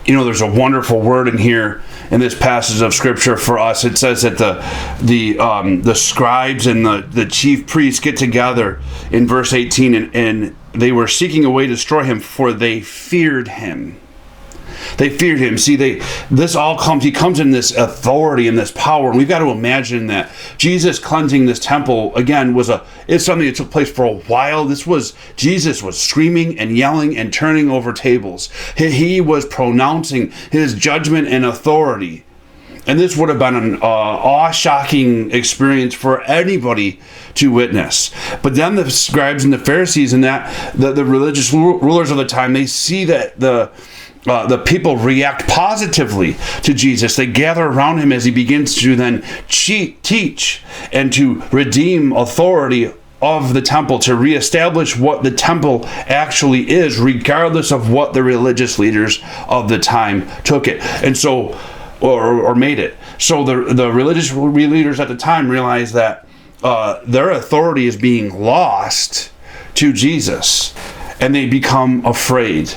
there's a wonderful word in here in this passage of Scripture for us. It says that the scribes and the chief priests get together in verse 18, and they were seeking a way to destroy him, for they feared him. They feared him. See, he comes in this authority and this power. And we've got to imagine that Jesus cleansing this temple, again, it's something that took place for a while. Jesus was screaming and yelling and turning over tables. He was pronouncing his judgment and authority. And this would have been an awe-shocking experience for anybody to witness. But then the scribes and the Pharisees and the religious rulers of the time, they see that the people react positively to Jesus. They gather around him as he begins to then teach and to redeem authority of the temple, to reestablish what the temple actually is, regardless of what the religious leaders of the time took it. And so, or made it. So the religious leaders at the time realized that their authority is being lost to Jesus, and they become afraid.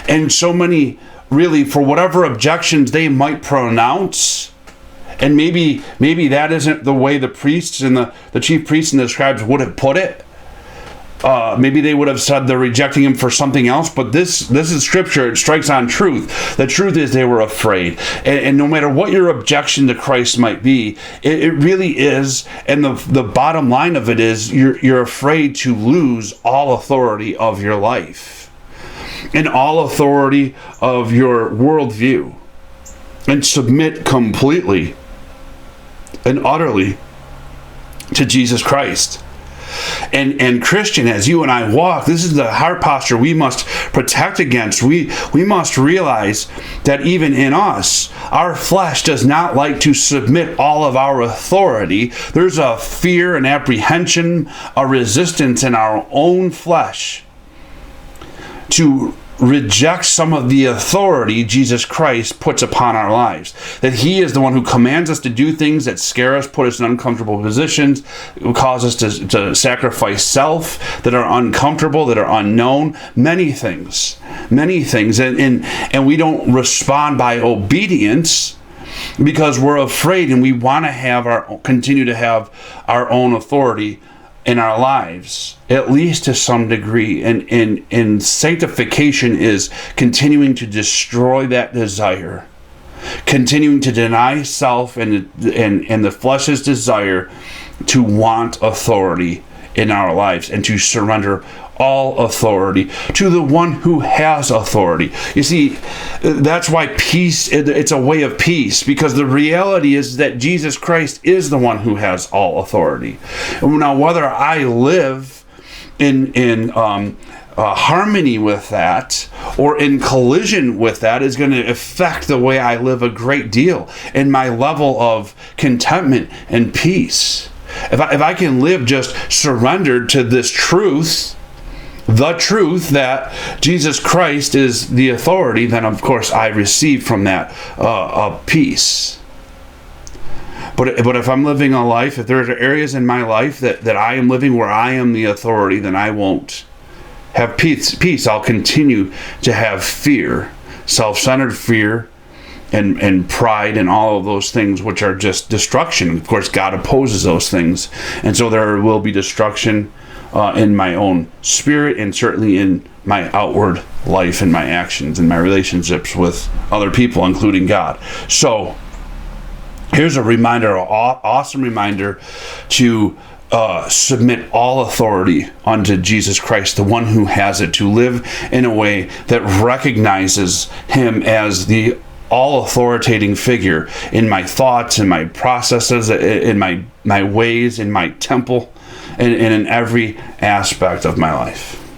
And so many, really, for whatever objections they might pronounce, and maybe that isn't the way the priests and the chief priests and the scribes would have put it. Maybe they would have said they're rejecting him for something else, but this is Scripture. It strikes on truth. The truth is they were afraid. And no matter what your objection to Christ might be, it really is, and the bottom line of it is, you're afraid to lose all authority of your life and all authority of your worldview, and submit completely and utterly to Jesus Christ. And Christian, as you and I walk, this is the heart posture we must protect against. We must realize that even in us, our flesh does not like to submit all of our authority. There's a fear, an apprehension, a resistance in our own flesh to reject some of the authority Jesus Christ puts upon our lives. That he is the one who commands us to do things that scare us, put us in uncomfortable positions, cause us to sacrifice self, that are uncomfortable, that are unknown, many things. And we don't respond by obedience because we're afraid, and we want to continue to have our own authority in our lives, at least to some degree. And sanctification is continuing to destroy that desire, continuing to deny self and the flesh's desire to want authority in our lives, and to surrender all authority to the one who has authority. You see, that's why peace, it's a way of peace, because the reality is that Jesus Christ is the one who has all authority. Now, whether I live in harmony with that or in collision with that is going to affect the way I live a great deal, and my level of contentment and peace. If I can live just surrendered to this truth, the truth that Jesus Christ is the authority, then of course I receive from that peace. But if I'm living a life, if there are areas in my life that I am living where I am the authority, then I won't have peace. I'll continue to have fear, self-centered fear, and pride, and all of those things which are just destruction. Of course, God opposes those things, and so there will be destruction in my own spirit, and certainly in my outward life and my actions and my relationships with other people, including God. So here's a reminder, an awesome reminder to submit all authority unto Jesus Christ, the one who has it, to live in a way that recognizes him as the all authoritating figure in my thoughts, in my processes, in my ways, in my temple, and in every aspect of my life.